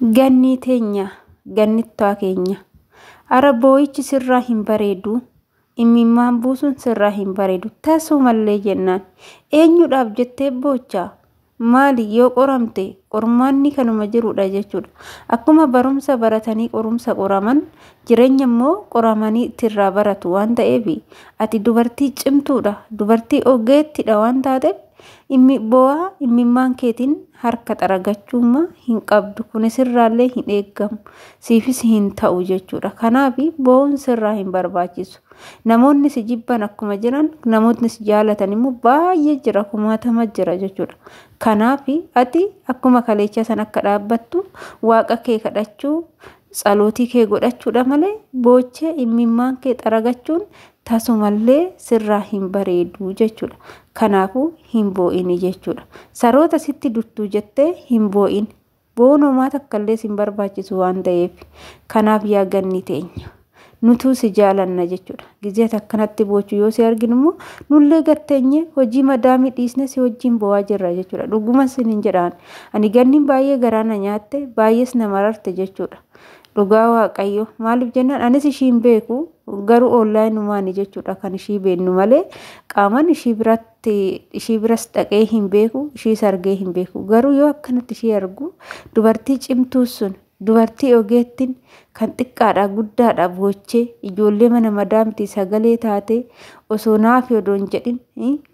Ganni teenya, gannittaa keenya. Arabooyichi sirraa hin bareedu. Imimmaan buusuun sirraa hin bareedu. Tasumallee jennaan. Eenyudhaaf jettee boochaa? Maali yoo qoramte qormaanni kanuma jirudha jechuudha. Akkuma barumsa baratanii qorumsa qoraman jireenya immoo qoramanii ittirraa baratu waan ta'eef ati dubartii cimtuudha. Dubartii ogeettidha waan taateef imimmaan keetiin harka xaragachuuma hin qabdu. Kunis irraallee hin eeggamu. Siifis hin ta'u jechuudha. Kanaaf bo'uun sirraa hin barbaachisu. Namoonni si jibban akkuma jiran namoonni si jaalatan immoo baay'ee jira, kumaatama jira jechuudha. Kanaaf ati akkuma kaleecha san akka dhaabbattu waaqa kee kadhachuu, tsalootii kee godhachuudha malee boochee imimmaan kee xaragachuun tasumallee sirraa hin bareedu jechuudha. Kanaafuu hin boo'ini jechuudha. Saroota sitti duttuu jettee hin boo'in. Bo'uun homaa takkallee sin barbaachisu waan ta'eef. Kanaaf yaa ganni teenya. Nutuu si jaalanna jechuudha. Gizee akkanatti boochuu yoo si arginu immoo nullee gatteenye hojii madaamii dhiisne si wajjin bo'aa jirra jechuudha. Dhuguma sinin jedhaan. Ani ganniin baay'ee garaana nyaatte baay'ees nama rarte jechuudha. Dhugaa waaqayyo maaliif jennaan anis ishiin beeku garuu onlaayinumaani jechuudha kan ishii beennu malee qaaman ishii biras dhaqee hin beeku, ishii sargee hin beeku. Garuu yoo akkanatti ishii argu dubartii cimtuu sun dubartii ogeettiin kan xiqqaadha guddaadha boochee ijoollee mana madaamti sagalee taate osoo naaf odoon jedhin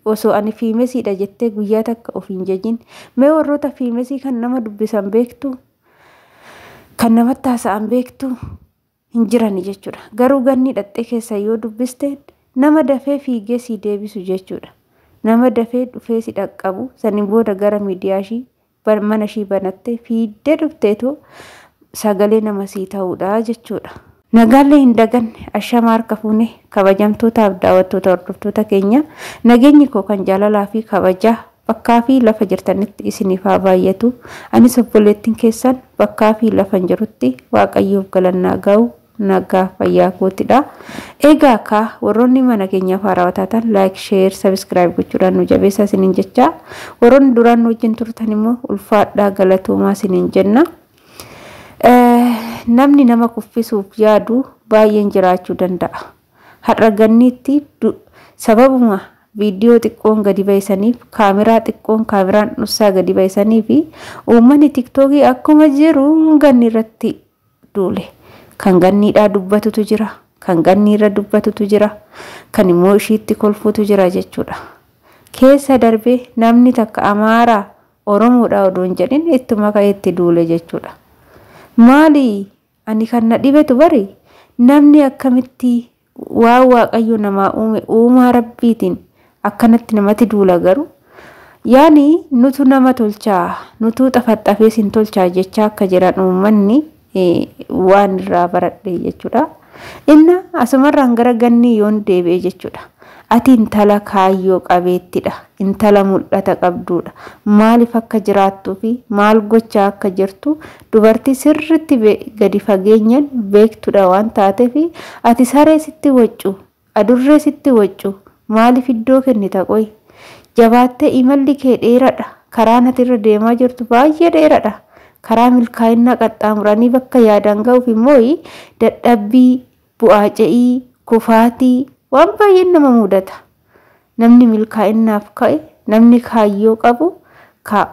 osoo ani fiimesiidha jettee guyyaa takka of hin jajin. Mee warroota fiimesii kan nama dubbisan beektu? Kan namatti haasa'an beektu hin jirani jechuudha. Garuu ganni dhaxxee keessa yoo dubbiste nama dafee fiigee si deebisu jechuudha. Nama dafee dhufee si dhaqqabu saniin booda gara miidiyaa ishii mana ishii banattee fiiddee dhufteetoo sagalee nama sii ta'uudha jechuudha. Nagaallee hin daganne ashama harka fuune kabajamtootaaf daawwattoota hordoftoota keenya nageenyi koo kan jaalalaa fi kabajaa bakkaa fi lafa jirtanitti isiniif haa baay'atu. Anis obboleettiin keessan bakkaa fi lafa jirutti waaqayyoof galannaa ga'u nagaa fayyaa kootidha. Egaa akka warroonni mana keenyaaf haarawaa taatan like, share, subscribe gochuudhaan nu jabeessaa isiniin jecha. Warroonni duraan wajjin turtan immoo ulfaadhaa galatoomaa isiniin jenna. Namni nama kuffisuuf yaadu baay'een jiraachuu danda'a. Har'a ganniitti sababuma viidiyoo xiqqoon gadi bahisaniif kaameraa xiqqoon kaameraan dhussaa gadi bahisanii fi uummanni tiktookii akkuma jiru ganni irratti duule. Kan ganniidhaa dubbatutu jira, kan ganni irra dubbatutu jira, kan immoo ishiitti kolfuutu jira jechuudha. Keessa darbee namni takka Amaaraa Oromoodhaa odoon jedhin ittuma ka'eetti duule jechuudha. Maali ani kan na dhibetu bari namni akkamitti waa waaqayyo namaa uume uumaa rabbiitiin akkanatti namatti duula garuu yaani nutu nama tolchaa nutu xafaxafee sin tolchaa jechaa akka jiran uummanni waan irraa baradhe jechuudha. Inna asumarraan gara ganni yoon deebi'e jechuudha. Ati intala kaayyoo qabeettidha. Intala mul'ata qabduudha. Maaliif akka jiraattuu fi maal gochaa akka jirtu dubartii sirriitti gadi fageenyaan beektuudha waan taateef ati saree sitti waccu, adurree sitti waccu maaliif iddoo kennita qoy? Jabaattee imalli kee dheeradha. Karaan ati irra deemaa jirtu baay'ee dheeradha. Karaa milkaa'inaa qaxxaamuranii bakka yaadan ga'uuf immoo dadhabbii, bu'aa ce'ii, kufaatii waan baay'een nama mudata. Namni milkaa'inaaf ka'e, namni kaayyoo qabu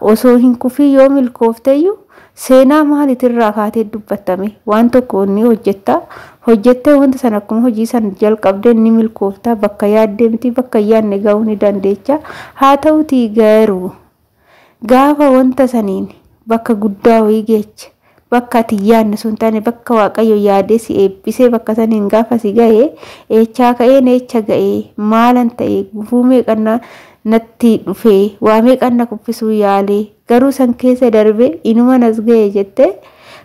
osoo hin kufii yoo milkoofteyyuu seenaa maaliitirraa kaatee dubbatame waan tokko ni hojjettee wanta sana akkuma hojii san jalqabdee ni milkooftaa bakka yaaddee miti bakka yaadne ga'uu ni dandeecha. Haa ta'utii garuu gaafa wanta saniin bakka guddaa wayii geeche bakka ati yaadne sun taane bakka waaqayyo yaadee si eebbisee bakka saniin gaafa si ga'ee eechaa ka'ee neecha ga'ee maalan ta'e gufuu meeqannaa natti dhufee waa meeqanna kuffisuu yaalee garuu san keessa darbee inuma nas ga'ee jettee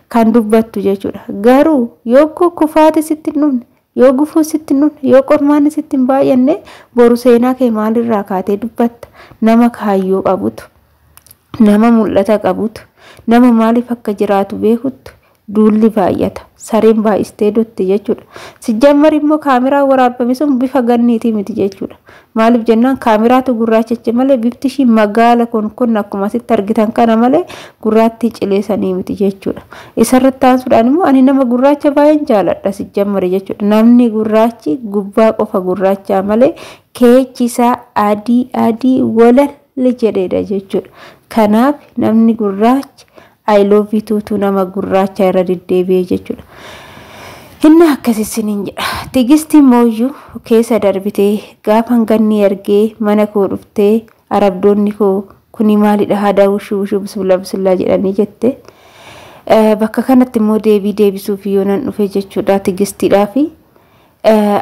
kan dubbattu jechuudha. Garuu yoo kufaati sitti dhufne yoo gufuu sitti dhufne yoo qormaanni sitti hin baay'anne boru seenaa kee maalirraa kaatee dubbatta? Nama kaayyoo qabutu, nama mul'ata qabutu, nama maaliif akka jiraatu beekutu duulli baay'ata sareen baay'istee dotti jechuudha. Sijjammar immoo kaameraa waraabame sun bifa ganniitii miti jechuudha. Maaliif jennaan kaameraatu gurraachache malee bifti ishii magaala kun akkuma asitti argitan kana malee gurraattii cileessanii miti jechuudha. Isarratti aansuudhaan immoo ani nama gurraacha baay'een jaaladha sijjammar jechuudha. Namni gurraachi gubbaa qofa gurraacha malee keechi isaa adii walalli jedheedha jechuudha. Kanaaf namni gurraachi I love you tuutu nama gurraacha irra deddeebi'ee jechuudha. Inni akkasisiniin jedha. Tigistii mooyyuu keessa darbitee gaafan ganni argee mana koo dhuftee arabdoonni koo kuni maalidha hadaa wushuu bismillah jedhanii jette. Bakka kanatti immoo deebisuuf yoo nan dhufe jechuudha tigistiidhaa fi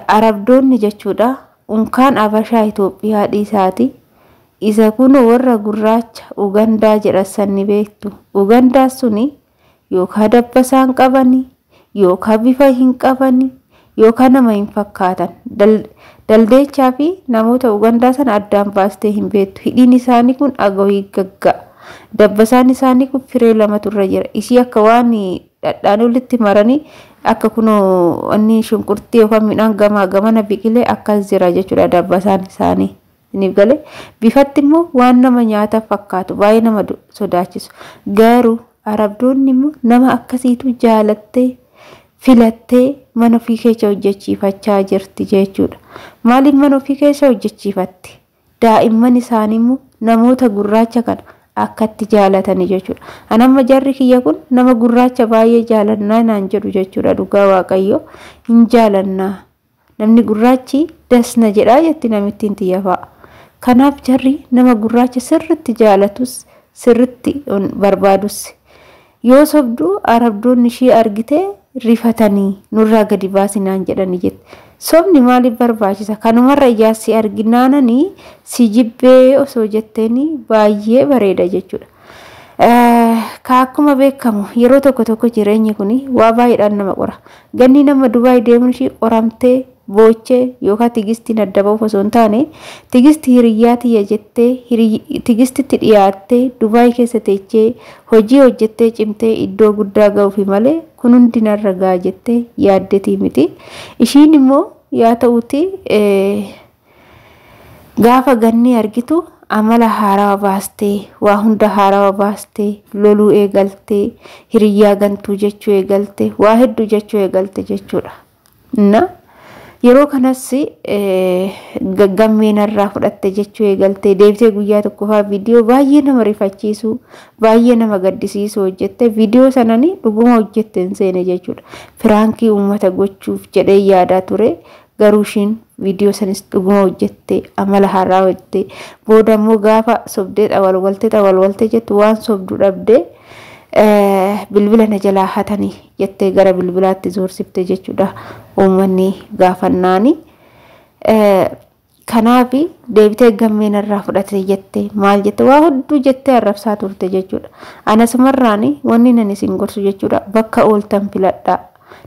arabdoonni jechuudha. Unkaan Abashaa Itoophiyaa dhiisaati. Isa kun warra gurraacha Ugandaa jedhasan ni beektu. Ugandaa suni yookaan dabbasaan qabani yookaan bifa hin qabani yookaan nama hin fakkaatan. Daldeechaa fi namoota Ugandaa sana addaan baastee hin beektu. Hidhiin isaanii kun agawii gaggaa. Dabbasaan isaanii kun firee lamatu irra jira. Isii akka waan dhadhaan olitti maranii akka kunoo inni shunkurtii yookaan midhaan gamana biqilee akkas jira jechuudha dabbasaan isaanii. Niif galee bifatti immoo waan nama nyaata fakkaatu baay'ee nama sodaachisu. Garuu arabdoonni immoo nama akkasiitu jaalattee filattee mana ofii keessa hojjechiifachaa jirti jechuudha. Maaliif mana ofii keessa hojjechiifatti? Daa'imman isaanii immoo namoota gurraacha kana akkatti jaalatanii jechuudha. Anamma jarri kiyya kun nama gurraacha baay'ee jaalannaa naan jedhu jechuudha. Dhugaa Waaqayyo hin jaalannaa. Namni gurraachi dasna jedhaa jetti namittiin xiyyaafaa. Kanaaf jarri nama gurraacha sirritti jaalatus sirritti barbaadus. Yoo sobduu arabdoonni ishii argitee rifatanii nurraa gadi baasinaan jedhanii jette. Sobni maaliif barbaachisa? Kanumarra ijaarsi arginaananii si jibbee osoo jetteeni baay'ee bareeda jechuudha. Akkuma beekamu yeroo tokko jireenyi kuni waa baay'eedhaan nama qora. Ganni nama Dubaay deemuun ishii qoramtee boochee yookaan tigistiin adda bahuuf osoo hin taane tigistii hiriyyaa tiyya jettee tigistitti dhiyaattee Dubaay keessa teechee hojii hojjettee cimtee iddoo guddaa ga'uuf malee kun hundi narra ga'a jettee yaaddetii miti. Ishiin immoo yaa ta'uuti gaafa ganni argitu amala haarawaa baastee waa hunda haarawaa baastee loluu eegaltee hiriyyaa gantuu jechuu eegaltee waa hedduu jechuu eegalte jechuudha. Yeroo kanas gammeen irraa fudhatte jechuu eegaltee deebitee guyyaa tokkoffaa viidiyoo baay'ee nama rifachiisu baay'ee nama gaddisiisu hojjette viidiyoo sananii dhuguma hojjette hin seene jechuudha. Firaankii uummata gochuuf jedhee yaadaa ture garuu ishiin viidiyoo sanis dhuguma hojjette amala haaraa hojjette booda immoo gaafa sobdee xawalwalte jettu waan sobduu dhabdee bilbila na jalaa hatanii jettee gara bilbilaatti zoorsifte jechuudha. Uummanni gaafannaani kanaaf deebitee gammeen irraa fudhatte jette maal jette waa hedduu jettee arrabsaa turte jechuudha. Anasumarraani wanni nan isin gorsu jechuudha bakka ooltan filadhaa.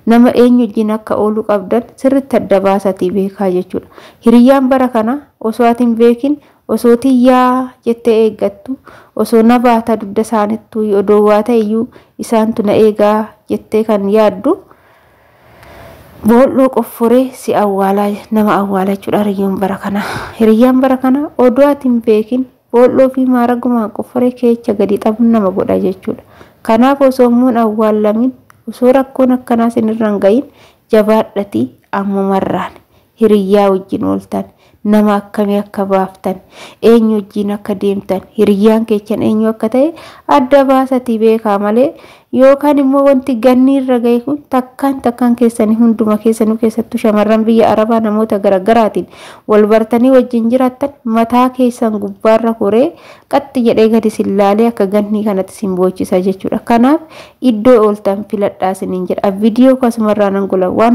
Nama eenyu wajjin akka ooluu qabdan sirriitti adda baasatii beekaa jechuudha. Hiriyyaan bara kana osoo ati hin beekin osoo tiyyaa jettee eeggattu osoo na baata dugda isaanittuu odoo waa ta'eyyuu isaantu na eegaa jettee kan yaaddu boolloo qofforee si awwaalaa nama awwaalaa jechuudha. Hiriyyaan bara kana odoo ati hin beekin boolloo fi maaragumaan qofforee keecha gadi xabuun nama godha jechuudha. Kanaaf osoo muun awwaalamin osoo rakkoon akkanaa sinirraan gahin jabaadhatii ammumarraan hiriyyaa wajjin ooltan nama akkamii akka baaftan eenyu wajjin akka deemtan hiriyyaan keechan eenyu akka ta'e adda baasatii beekaa malee yookaan immoo wanti ganni irra gahe kun takkaan keessanii hunduma keessanuu keessattuu shamarran biyya Arabaa namoota garaagaraatiin wal bartanii wajjin jiraattan mataa keessan gubbaarra koree qaxxi jedhee gadi sillaalee akka ganni kanatti simbochisa jechuudha. Kanaaf iddoo ooltan filadhaa siniin jedha. Viidiyoo kasumarraa nan gola waan